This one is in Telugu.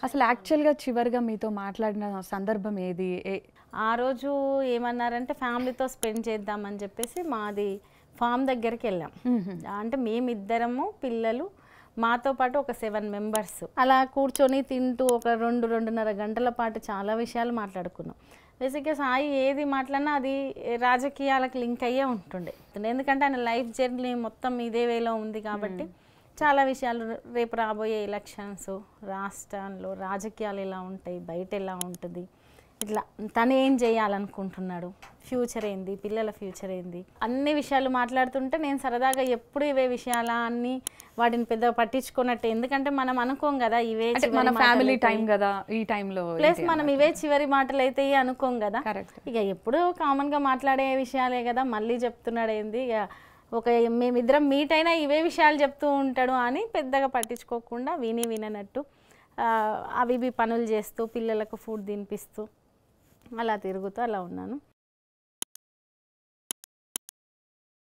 అసలు యాక్చువల్గా చివరిగా మీతో మాట్లాడిన సందర్భం ఏది? ఆ రోజు ఏమన్నారంటే ఫ్యామిలీతో స్పెండ్ చేద్దామని చెప్పేసి మాది ఫామ్ దగ్గరికి వెళ్ళాం. అంటే మేమిద్దరము పిల్లలు మాతో పాటు ఒక 7 మెంబర్స్ అలా కూర్చొని తింటూ ఒక 2-2.5 గంటల పాటు చాలా విషయాలు మాట్లాడుకున్నాం. బేసిక్గా సాయి ఏది మాట్లాడినా అది రాజకీయాలకు లింక్ అయ్యే ఉంటుండే, ఎందుకంటే ఆయన లైఫ్ జర్నీ మొత్తం ఇదే వేలో ఉంది కాబట్టి చాలా విషయాలు, రేపు రాబోయే ఎలక్షన్స్, రాష్ట్రంలో రాజకీయాలు ఎలా ఉంటాయి, బయట ఎలా ఉంటుంది, ఇట్లా తను ఏం చేయాలనుకుంటున్నాడు, ఫ్యూచర్ ఏంది, పిల్లల ఫ్యూచర్ ఏంది, అన్ని విషయాలు మాట్లాడుతుంటే నేను సరదాగా ఎప్పుడు ఇవే విషయాలా అన్ని వాటిని పెద్దగా పట్టించుకున్నట్టు, ఎందుకంటే మనం అనుకోం కదా ఇవే మన ఫ్యామిలీ టైం కదా ఈ టైంలో, ప్లస్ మనం ఇవే చివరి మాటలు అయితే అనుకోం కదా, ఇక ఎప్పుడు కామన్గా మాట్లాడే విషయాలే కదా, మళ్ళీ చెప్తున్నాడు ఏంది, ఇక ఒక మేమిద్దరం మీట్ అయినా ఇవే విషయాలు చెప్తూ ఉంటాడు అని పెద్దగా పట్టించుకోకుండా విననట్టు అవి పనులు చేస్తూ పిల్లలకు ఫుడ్ తినిపిస్తూ అలా తిరుగుతూ అలా ఉన్నాను.